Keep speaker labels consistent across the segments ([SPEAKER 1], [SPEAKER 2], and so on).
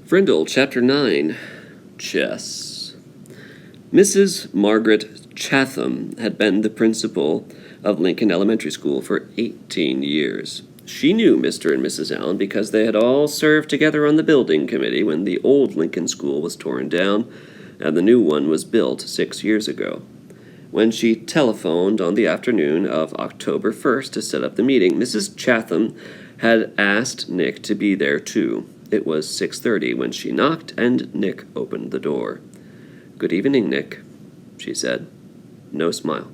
[SPEAKER 1] Frindle, Chapter 9, Chess. Mrs. Margaret Chatham had been the principal of Lincoln Elementary School for 18 years. She knew Mr. and Mrs. Allen because they had all served together on the building committee when the old Lincoln School was torn down and the new one was built 6 years ago. When she telephoned on the afternoon of October 1st to set up the meeting, Mrs. Chatham had asked Nick to be there too. It was 6:30 when she knocked, and Nick opened the door. "Good evening, Nick," she said. No smile.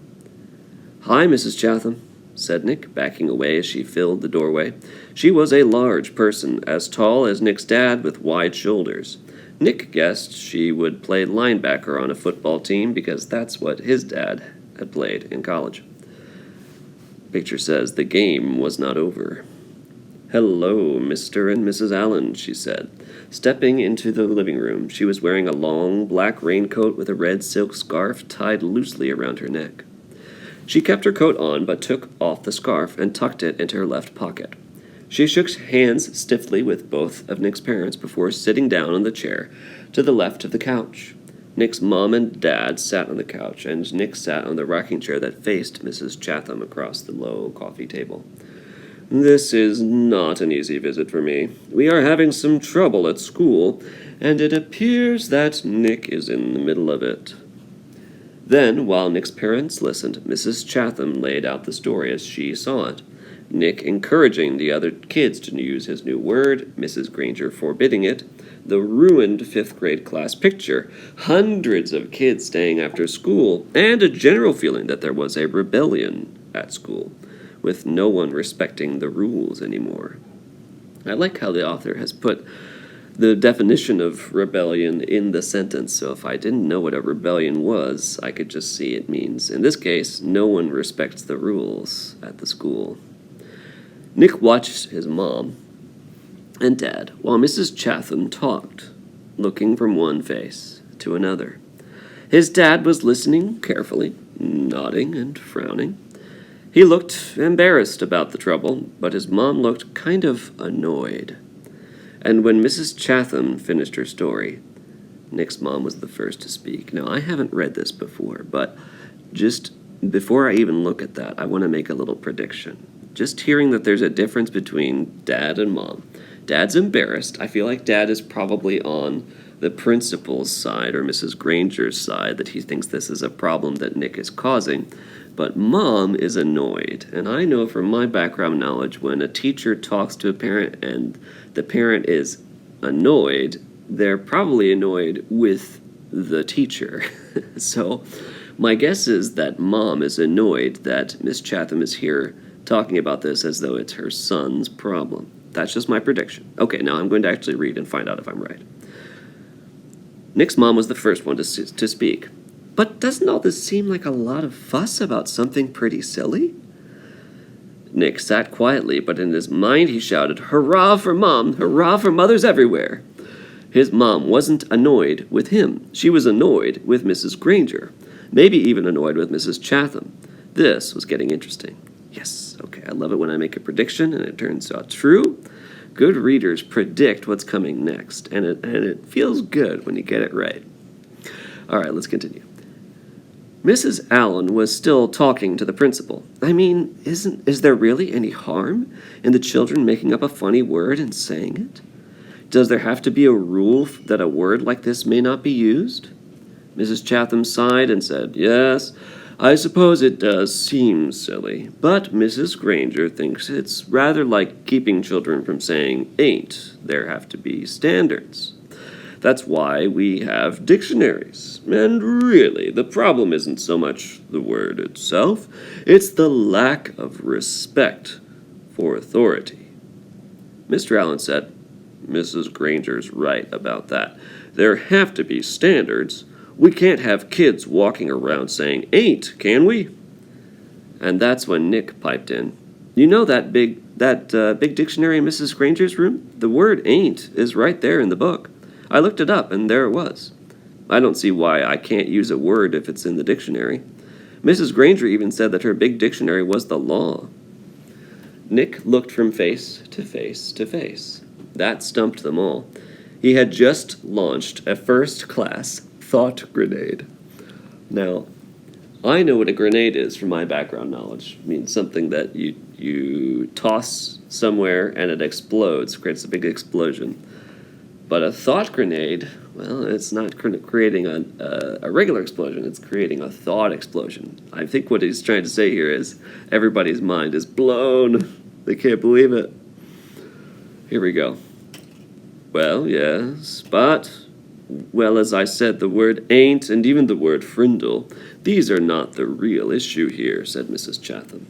[SPEAKER 1] "Hi, Mrs. Chatham," said Nick, backing away as she filled the doorway. She was a large person, as tall as Nick's dad with wide shoulders. Nick guessed she would play linebacker on a football team because that's what his dad had played in college. Picture says the game was not over. "Hello, Mr. and Mrs. Allen," she said. Stepping into the living room, she was wearing a long black raincoat with a red silk scarf tied loosely around her neck. She kept her coat on but took off the scarf and tucked it into her left pocket. She shook hands stiffly with both of Nick's parents before sitting down on the chair to the left of the couch. Nick's mom and dad sat on the couch, and Nick sat on the rocking chair that faced Mrs. Chatham across the low coffee table. "This is not an easy visit for me. We are having some trouble at school, and it appears that Nick is in the middle of it." Then, while Nick's parents listened, Mrs. Chatham laid out the story as she saw it. Nick encouraging the other kids to use his new word, Mrs. Granger forbidding it, the ruined fifth-grade class picture, hundreds of kids staying after school, and a general feeling that there was a rebellion at school, with no one respecting the rules anymore. I like how the author has put the definition of rebellion in the sentence, so if I didn't know what a rebellion was, I could just see it means, in this case, no one respects the rules at the school. Nick watched his mom and dad while Mrs. Chatham talked, looking from one face to another. His dad was listening carefully, nodding and frowning. He looked embarrassed about the trouble, but his mom looked kind of annoyed. And when Mrs. Chatham finished her story, Nick's mom was the first to speak. Now, I haven't read this before, but just before I even look at that, I want to make a little prediction. Just hearing that there's a difference between dad and mom. Dad's embarrassed. I feel like dad is probably on the principal's side or Mrs. Granger's side, that he thinks this is a problem that Nick is causing. But mom is annoyed, and I know from my background knowledge when a teacher talks to a parent and the parent is annoyed, they're probably annoyed with the teacher. So my guess is that mom is annoyed that Miss Chatham is here talking about this as though it's her son's problem. That's just my prediction. Okay, now I'm going to actually read and find out if I'm right. Nick's mom was the first one to speak. "But doesn't all this seem like a lot of fuss about something pretty silly?" Nick sat quietly, but in his mind he shouted, "Hurrah for Mom! Hurrah for mothers everywhere!" His mom wasn't annoyed with him. She was annoyed with Mrs. Granger, maybe even annoyed with Mrs. Chatham. This was getting interesting. Yes, okay, I love it when I make a prediction and it turns out true. Good readers predict what's coming next, and it feels good when you get it right. All right, let's continue. Mrs. Allen was still talking to the principal. "I mean, is there really any harm in the children making up a funny word and saying it? Does there have to be a rule that a word like this may not be used?" Mrs. Chatham sighed and said, "Yes, I suppose it does seem silly, but Mrs. Granger thinks it's rather like keeping children from saying ain't. There have to be standards. That's why we have dictionaries. And really, the problem isn't so much the word itself, it's the lack of respect for authority." Mr. Allen said, "Mrs. Granger's right about that. There have to be standards. We can't have kids walking around saying ain't, can we?" And that's when Nick piped in. "You know that big dictionary in Mrs. Granger's room? The word ain't is right there in the book. I looked it up, and there it was. I don't see why I can't use a word if it's in the dictionary. Mrs. Granger even said that her big dictionary was the law." Nick looked from face to face to face. That stumped them all. He had just launched a first-class thought grenade. Now, I know what a grenade is from my background knowledge. It means something that you toss somewhere and it explodes, creates a big explosion. But a thought grenade, well, it's not creating a regular explosion, it's creating a thought explosion. I think what he's trying to say here is everybody's mind is blown. They can't believe it. Here we go. Well, yes, but, well, as I said, the word ain't and even the word Frindle, these are not the real issue here, said Mrs. Chatham.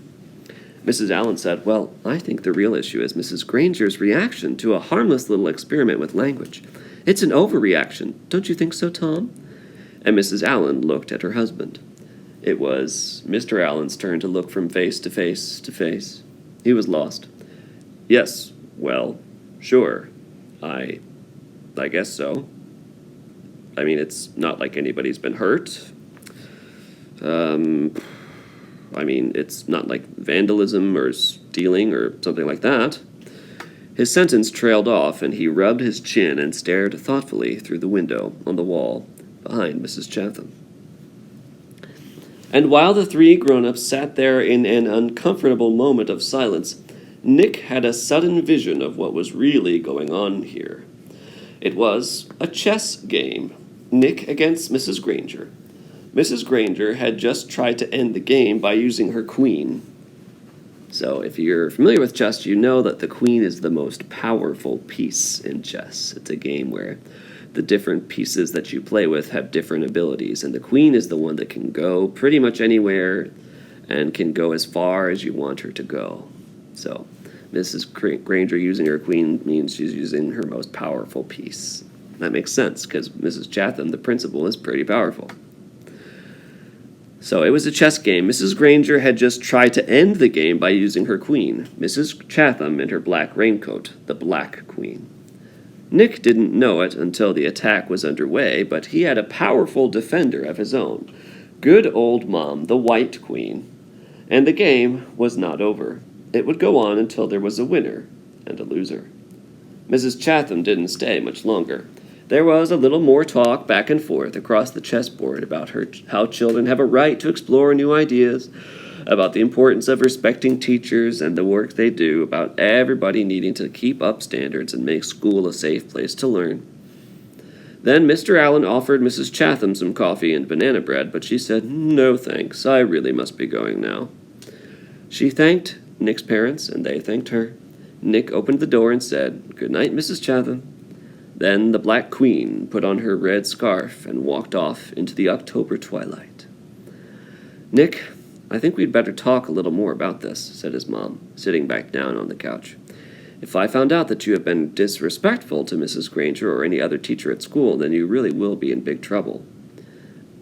[SPEAKER 1] Mrs. Allen said, well, I think the real issue is Mrs. Granger's reaction to a harmless little experiment with language. It's an overreaction. Don't you think so, Tom? And Mrs. Allen looked at her husband. It was Mr. Allen's turn to look from face to face to face. He was lost. Yes, well, sure. I guess so. I mean, it's not like anybody's been hurt. It's not like vandalism or stealing or something like that. His sentence trailed off, and he rubbed his chin and stared thoughtfully through the window on the wall behind Mrs. Chatham. And while the three grown-ups sat there in an uncomfortable moment of silence, Nick had a sudden vision of what was really going on here. It was a chess game. Nick against Mrs. Granger. Mrs. Granger had just tried to end the game by using her queen. So if you're familiar with chess, you know that the queen is the most powerful piece in chess. It's a game where the different pieces that you play with have different abilities, and the queen is the one that can go pretty much anywhere and can go as far as you want her to go. So Mrs. Granger using her queen means she's using her most powerful piece. That makes sense, because Mrs. Chatham, the principal, is pretty powerful. So it was a chess game. Mrs. Granger had just tried to end the game by using her queen, Mrs. Chatham in her black raincoat, the Black Queen. Nick didn't know it until the attack was underway, but he had a powerful defender of his own, good old Mom, the White Queen. And the game was not over. It would go on until there was a winner and a loser. Mrs. Chatham didn't stay much longer. There was a little more talk back and forth across the chessboard about how children have a right to explore new ideas, about the importance of respecting teachers and the work they do, about everybody needing to keep up standards and make school a safe place to learn. Then Mr. Allen offered Mrs. Chatham some coffee and banana bread, but she said, "No thanks, I really must be going now." She thanked Nick's parents, and they thanked her. Nick opened the door and said, "Good night, Mrs. Chatham." Then the Black Queen put on her red scarf and walked off into the October twilight. "Nick, I think we'd better talk a little more about this," said his mom, sitting back down on the couch. "If I found out that you have been disrespectful to Mrs. Granger or any other teacher at school, then you really will be in big trouble."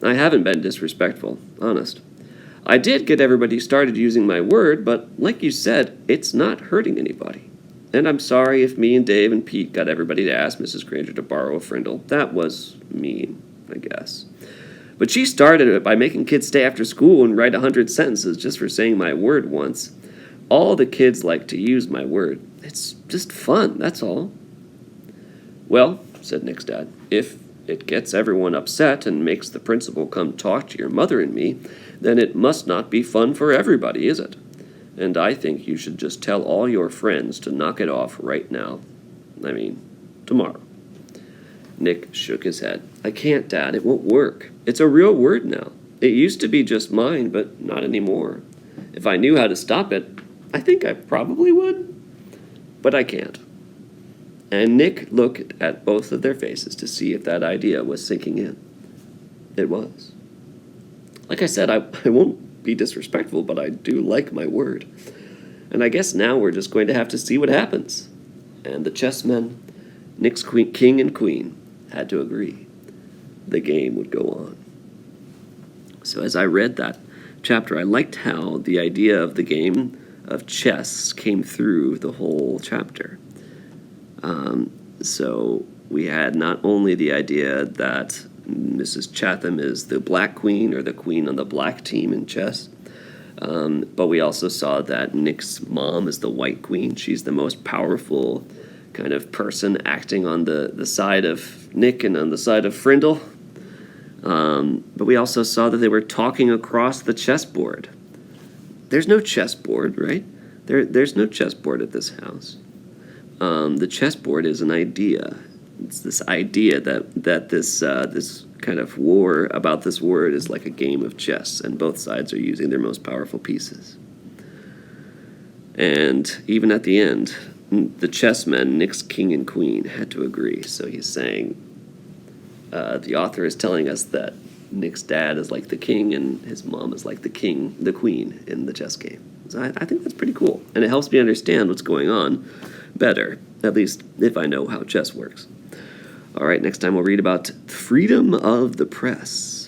[SPEAKER 1] "I haven't been disrespectful, honest. I did get everybody started using my word, but like you said, it's not hurting anybody. And I'm sorry if me and Dave and Pete got everybody to ask Mrs. Granger to borrow a Frindle. That was mean, I guess. But she started it by making kids stay after school and write 100 sentences just for saying my word once. All the kids like to use my word. It's just fun, that's all." "Well," said Nick's dad, "if it gets everyone upset and makes the principal come talk to your mother and me, then it must not be fun for everybody, is it? And I think you should just tell all your friends to knock it off right now. Tomorrow." Nick shook his head. "I can't, Dad. It won't work. It's a real word now. It used to be just mine, but not anymore. If I knew how to stop it, I think I probably would. But I can't." And Nick looked at both of their faces to see if that idea was sinking in. It was. Like I said, I won't be disrespectful, but I do like my word. And I guess now we're just going to have to see what happens. And the chessmen, Nick's king and queen, had to agree. The game would go on. So as I read that chapter, I liked how the idea of the game of chess came through the whole chapter. So we had not only the idea that Mrs. Chatham is the Black Queen, or the queen on the black team in chess, but we also saw that Nick's mom is the White Queen. She's the most powerful kind of person acting on the side of Nick and on the side of Frindle. But we also saw that they were talking across the chessboard. There's no chessboard, right? There's no chessboard at this house. The chessboard is an idea. It's this idea that this kind of war about this word is like a game of chess, and both sides are using their most powerful pieces. And even at the end, the chessmen, Nick's king and queen, had to agree. So he's saying, the author is telling us that Nick's dad is like the king and his mom is like the queen in the chess game. So I think that's pretty cool. And it helps me understand what's going on better, at least if I know how chess works. All right, next time we'll read about freedom of the press.